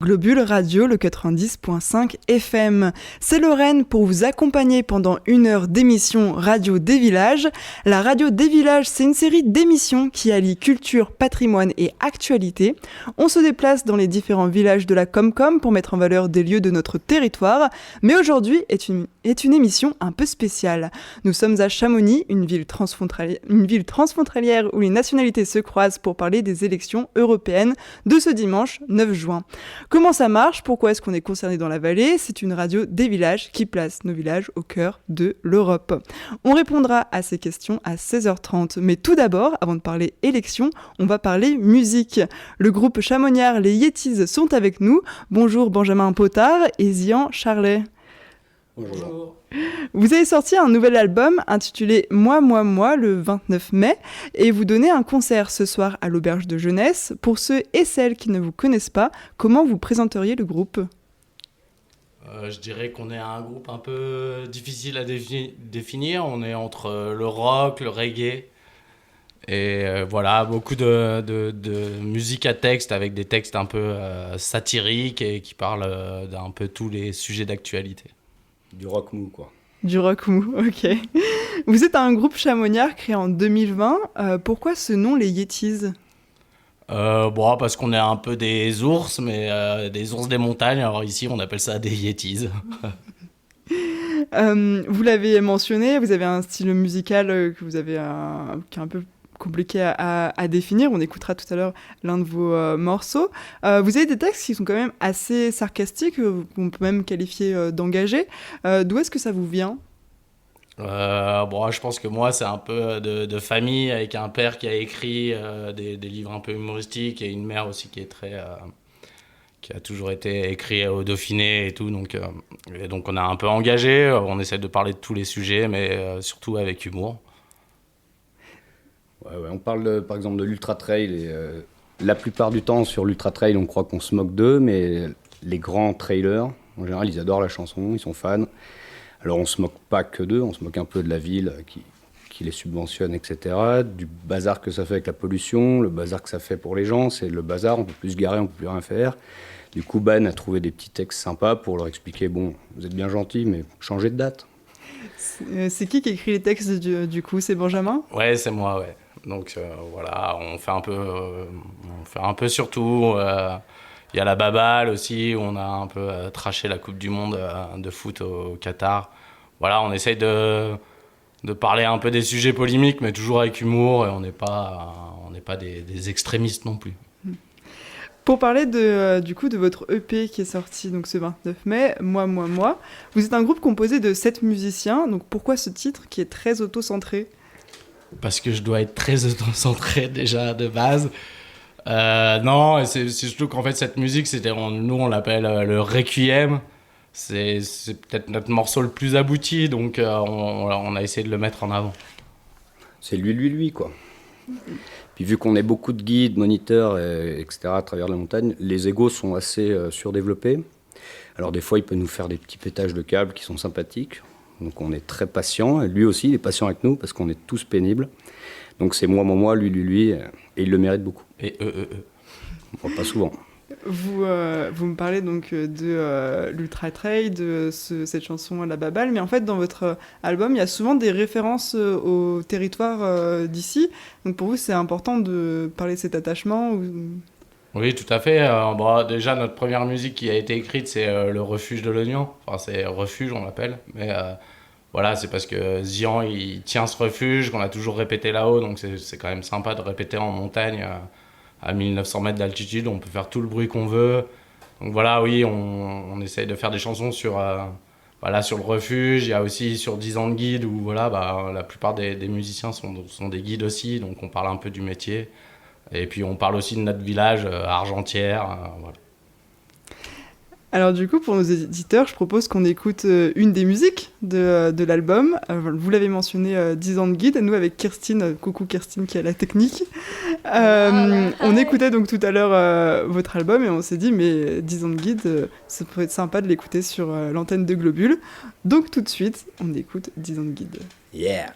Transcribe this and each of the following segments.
Globule Radio, le 90.5 FM. C'est Lorraine pour vous accompagner pendant 1 heure d'émission Radio des Villages. La Radio des Villages, c'est une série d'émissions qui allie culture, patrimoine et actualité. On se déplace dans les différents villages de la Comcom pour mettre en valeur des lieux de notre territoire. Mais aujourd'hui est une émission un peu spéciale. Nous sommes à Chamonix, une ville transfrontalière où les nationalités se croisent pour parler des élections européennes de ce dimanche 9 juin. Comment ça marche ? Pourquoi est-ce qu'on est concerné dans la vallée ? C'est une radio des villages qui place nos villages au cœur de l'Europe. On répondra à ces questions à 16h30. Mais tout d'abord, avant de parler élections, on va parler musique. Le groupe chamoniard Les Yetis sont avec nous. Bonjour Benjamin Potard et Zian Charlet. Bonjour. Vous avez sorti un nouvel album intitulé Moi, moi, moi le 29 mai et vous donnez un concert ce soir à l'Auberge de Jeunesse. Pour ceux et celles qui ne vous connaissent pas, comment vous présenteriez le groupe ? Je dirais qu'on est un groupe un peu difficile à définir. On est entre le rock, le reggae et voilà, beaucoup de musique à texte avec des textes un peu satiriques et qui parlent d'un peu tous les sujets d'actualité. Du rock mou, quoi. Du rock mou, ok. Vous êtes un groupe chamoniard créé en 2020. Pourquoi ce nom, les Yetis ? Parce qu'on est un peu des ours, mais des ours des montagnes. Alors ici, on appelle ça des Yetis. Vous l'avez mentionné, vous avez un style musical que vous avez qui est un peu compliqué à définir. On écoutera tout à l'heure l'un de vos morceaux. Vous avez des textes qui sont quand même assez sarcastiques, qu'on peut même qualifier d'engagés. D'où est-ce que ça vous vient ? Je pense que moi, c'est un peu de famille, avec un père qui a écrit des livres un peu humoristiques et une mère aussi qui est qui a toujours été écrit au Dauphiné et tout. Donc on est un peu engagé. On essaie de parler de tous les sujets, mais surtout avec humour. Ouais, on parle par exemple de l'Ultra Trail et la plupart du temps sur l'Ultra Trail on croit qu'on se moque d'eux, mais les grands trailers en général ils adorent la chanson, ils sont fans. Alors on se moque pas que d'eux, on se moque un peu de la ville qui les subventionne, etc. Du bazar que ça fait avec la pollution, le bazar que ça fait pour les gens, c'est le bazar, on peut plus se garer, on peut plus rien faire. Du coup Ben a trouvé des petits textes sympas pour leur expliquer, bon vous êtes bien gentils mais changez de date. C'est qui écrit les textes du coup ? C'est Benjamin ? Ouais, c'est moi, ouais. Donc voilà, on fait un peu sur tout. Il y a la baballe aussi, où on a un peu traché la Coupe du Monde de foot au Qatar. Voilà, on essaye de parler un peu des sujets polémiques, mais toujours avec humour, et on n'est pas des extrémistes non plus. Pour parler du coup de votre EP qui est sorti donc ce 29 mai, Moi, moi, moi, vous êtes un groupe composé de 7 musiciens, donc pourquoi ce titre qui est très auto-centré ? Parce que je dois être très auto-centré déjà de base. Non, c'est surtout qu'en fait cette musique, nous on l'appelle le Requiem. C'est peut-être notre morceau le plus abouti, donc on a essayé de le mettre en avant. C'est lui, quoi. Puis vu qu'on est beaucoup de guides, moniteurs, etc. à travers la montagne, les égos sont assez surdéveloppés. Alors des fois, il peut nous faire des petits pétages de câbles qui sont sympathiques. Donc on est très patient. Et lui aussi, il est patient avec nous parce qu'on est tous pénibles. Donc c'est moi, lui, et il le mérite beaucoup. Et Bon, pas souvent. Vous me parlez donc de l'Ultra Trail, de cette chanson La Baballe, mais en fait dans votre album, il y a souvent des références au territoire d'ici. Donc pour vous, c'est important de parler de cet attachement Oui, tout à fait. Déjà, notre première musique qui a été écrite, c'est Le Refuge de l'Oignon. Enfin, c'est Refuge, on l'appelle. Mais voilà, c'est parce que Zian, il tient ce refuge, qu'on a toujours répété là-haut. Donc c'est quand même sympa de répéter en montagne à 1900 mètres d'altitude. On peut faire tout le bruit qu'on veut. Donc voilà, oui, on essaye de faire des chansons sur le refuge. Il y a aussi sur 10 ans de guide où voilà, la plupart des musiciens sont des guides aussi. Donc on parle un peu du métier. Et puis on parle aussi de notre village, Argentière. Voilà. Alors du coup, pour nos éditeurs, je propose qu'on écoute une des musiques de l'album. Vous l'avez mentionné, 10 ans de guide, nous avec Kirstine, coucou Kirstine qui a la technique. On écoutait donc tout à l'heure votre album et on s'est dit, mais 10 ans de guide, ça pourrait être sympa de l'écouter sur l'antenne de Globule. Donc tout de suite, on écoute 10 ans de guide. Yeah.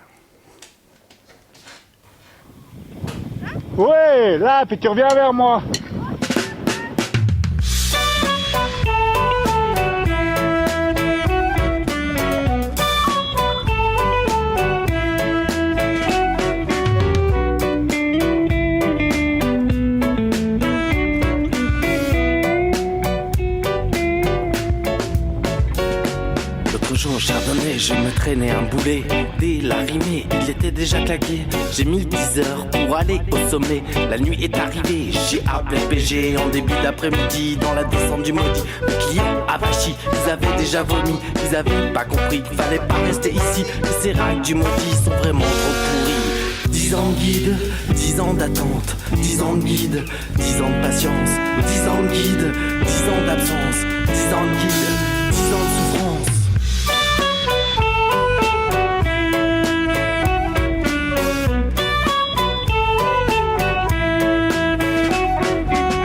Ouais, là, puis tu reviens vers moi. cochon au chardonnay, je me traînais un boulet. Dès l'arrivée, il était déjà claqué. J'ai mis 10 heures pour aller au sommet. La nuit est arrivée, j'ai appelé PG en début d'après-midi. Dans la descente du maudit, le client avachi. Ils avaient déjà vomi, ils avaient pas compris qu'il fallait pas rester ici. Les séracs du maudit sont vraiment trop pourris. 10 ans de guide, 10 ans d'attente, 10 ans de guide, 10 ans de patience, 10 ans de guide, 10 ans d'absence, 10 ans de guide, 10 ans de souffrance.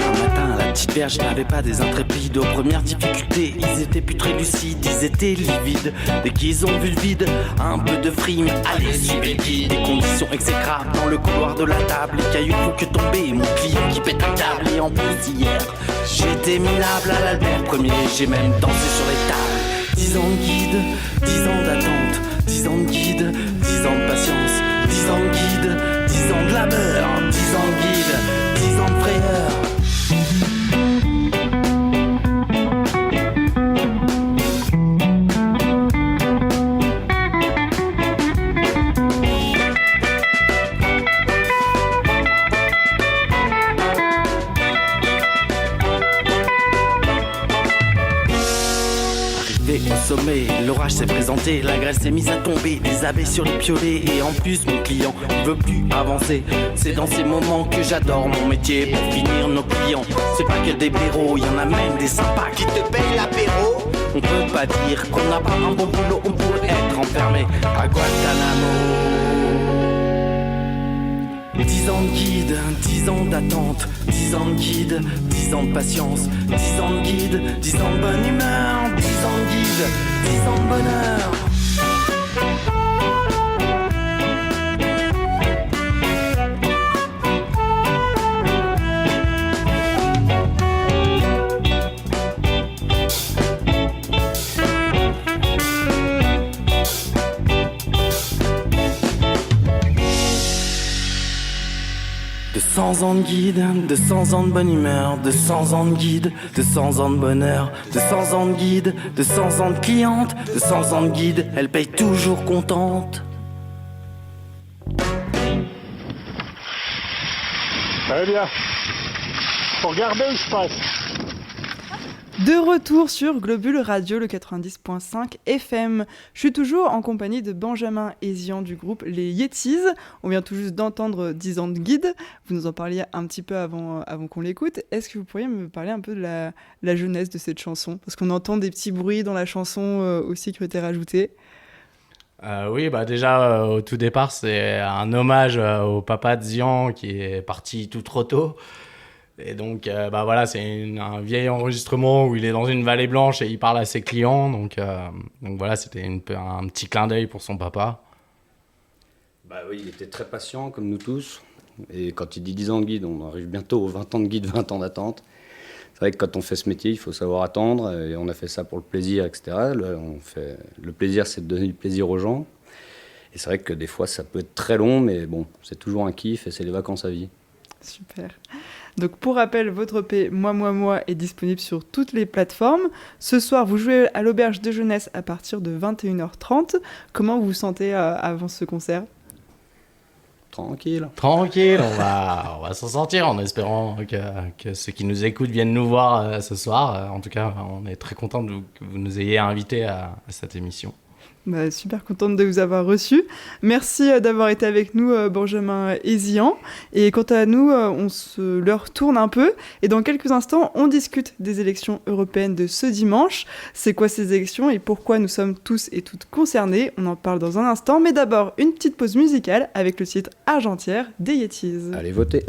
Un matin, à la petite verge n'avait pas des intrépides. Aux premières difficultés, ils étaient plus très lucides, ils étaient livides. Dès qu'ils ont vu le vide, un peu de frime, allez, suivez le guide. Des conditions exécrables dans le couloir de la table. Les cailloux font que tomber, mon client qui pète un câble. Et en plus hier, j'étais minable à l'Albert premier. J'ai même dansé sur les tables. 10 ans de guide, 10 ans d'attente, 10 ans de guide, 10 ans de patience, 10 ans de guide, 10 ans de labeur, 10 ans de guide, 10 ans de frayeur. Au sommet, l'orage s'est présenté, la grêle s'est mise à tomber, des abeilles sur les piolets. Et en plus mon client ne veut plus avancer. C'est dans ces moments que j'adore mon métier. Pour finir nos clients, c'est pas que des blaireaux, y en a même des sympas qui te payent l'apéro. On peut pas dire qu'on n'a pas un bon boulot, on pourrait être enfermé à Guantanamo. 10 ans de guide, 10 ans d'attente, 10 ans de guide, 10 ans de patience, 10 ans de guide, 10 ans de bonne humeur, 10 ans de guide, 10 ans de bonheur. De 100 ans de guide, de 100 ans de bonne humeur, de 100 ans de guide, de 100 ans de bonheur, de 100 ans de guide, de 100 ans de cliente, de 100 ans de guide, elle paye toujours contente. Très bien. Faut regarder où je passe. De retour sur Globule Radio, le 90.5 FM. Je suis toujours en compagnie de Benjamin Hézian du groupe Les Yetis. On vient tout juste d'entendre 10 ans de guide. Vous nous en parliez un petit peu avant qu'on l'écoute. Est-ce que vous pourriez me parler un peu de la jeunesse de cette chanson ? Parce qu'on entend des petits bruits dans la chanson aussi qui ont été rajoutés. Oui, bah déjà, au tout départ, c'est un hommage au papa de Zian qui est parti tout trop tôt. Et donc, bah voilà, c'est un vieil enregistrement où il est dans une vallée blanche et il parle à ses clients. Donc voilà, c'était un petit clin d'œil pour son papa. Bah oui, il était très patient, comme nous tous. Et quand il dit 10 ans de guide, on arrive bientôt aux 20 ans de guide, 20 ans d'attente. C'est vrai que quand on fait ce métier, il faut savoir attendre. Et on a fait ça pour le plaisir, etc. Le plaisir, c'est de donner du plaisir aux gens. Et c'est vrai que des fois, ça peut être très long, mais bon, c'est toujours un kiff et c'est les vacances à vie. Super. Donc pour rappel, votre EP Moi est disponible sur toutes les plateformes. Ce soir, vous jouez à l'Auberge de Jeunesse à partir de 21h30. Comment vous vous sentez avant ce concert ? Tranquille, on va s'en sortir en espérant que ceux qui nous écoutent viennent nous voir ce soir. En tout cas, on est très contents que vous nous ayez invités à cette émission. Bah, super contente de vous avoir reçu. Merci d'avoir été avec nous, Benjamin Hézian. Et quant à nous, on se leur tourne un peu. Et dans quelques instants, on discute des élections européennes de ce dimanche. C'est quoi ces élections et pourquoi nous sommes tous et toutes concernés ? On en parle dans un instant. Mais d'abord, une petite pause musicale avec le titre Argentière des Yetis. Allez voter.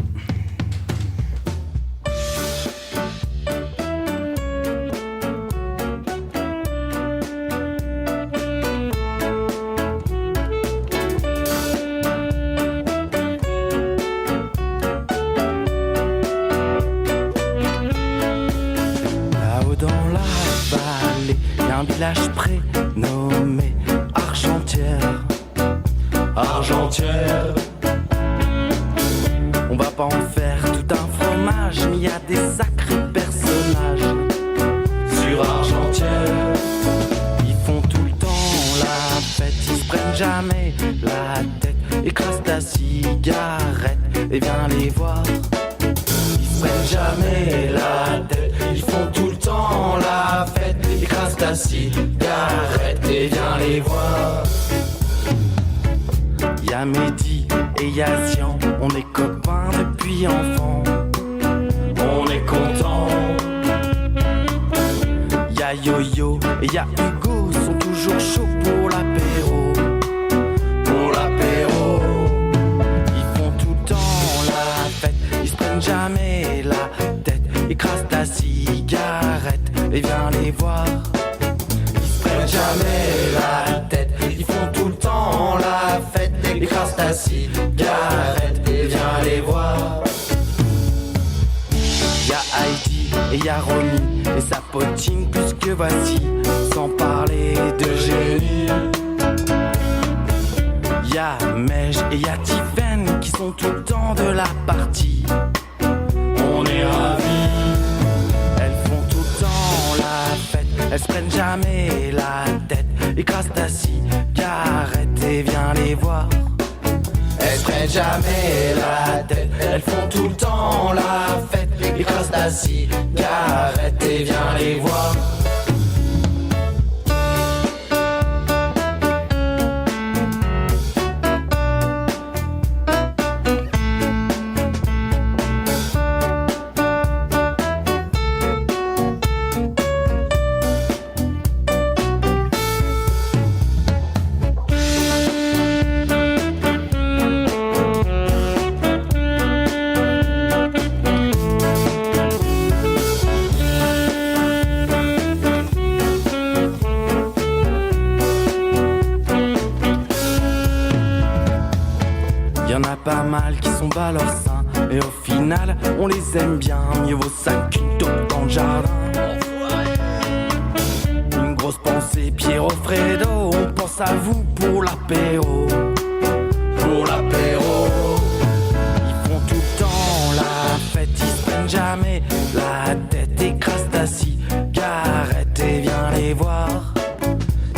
Un village prénommé Argentière. Argentière. On va pas en faire tout un fromage, mais y a des sacrés personnages sur Argentière. Ils font tout le temps ta cigarette et viens les voir. Y'a Mehdi et y'a Zian, on est copains depuis enfant. On est content. Y'a Yo-Yo et y'a Hugo, sont toujours chauds pour l'apéro. Pour l'apéro. Ils font tout le temps la fête, ils se prennent jamais la tête. Écrase ta cigarette et viens les voir. Ils se prennent jamais la tête, ils font tout le temps la fête. Écrase ta cigarette et viens les voir. Y'a Heidi et y'a Romy et sa potine plus que voici, sans parler de génie. Y'a Mej et y'a Tiffen qui sont tout le temps de la partie. On est ravis. Elles font tout le temps la fête, elles se prennent jamais la tête. Écrase ta cigarette et viens les voir. Elles se prennent jamais la tête, elles font tout le temps la fête. Écrase ta cigarette et viens les voir. Pas mal qui sont bas leur sein, mais au final on les aime bien. Mieux vaut ça qu'une taupe dans le jardin. Une grosse pensée Piero Fredo, on pense à vous pour l'apéro. Pour l'apéro. Ils font tout le temps la fête, ils se prennent jamais la tête. Écrase ta cigarette et viens les voir.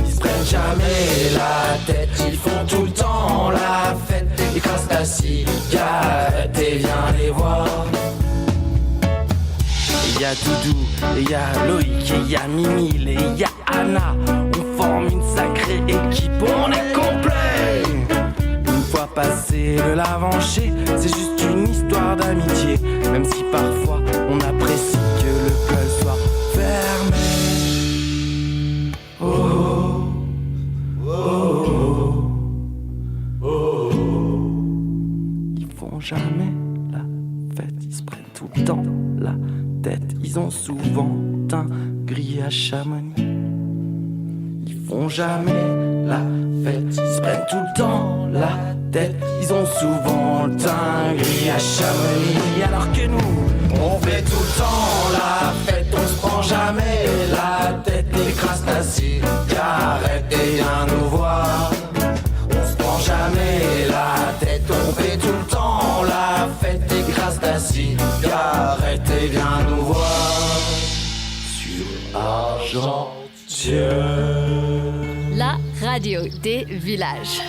Ils se prennent jamais la tête, ils font tout le temps la fête. Écrase ta cigarette et viens les voir. Et y'a Doudou, et y'a Loïc, et y'a Mimile, et y'a Anna. On forme une sacrée équipe, on est complet. Une fois passé le lave-vancher, c'est juste une histoire d'amitié. Même si parfois on apprécie que le club soit fermé. Oh, oh, oh, oh, oh. Ils font jamais la fête, ils se prennent tout le temps la tête. Ils ont souvent un gris à Chamonix. Ils font jamais la fête, ils se prennent tout le temps la tête. Ils ont souvent un gris à Chamonix. Alors que nous, on fait tout le temps la fête. On se prend jamais la tête. Écrase ta cigarette et viens nous voir. On se prend jamais la tête. On fait tout le temps la fête. Écrase ta cigarette et viens nous voir. Sur Argentieux. La radio des villages.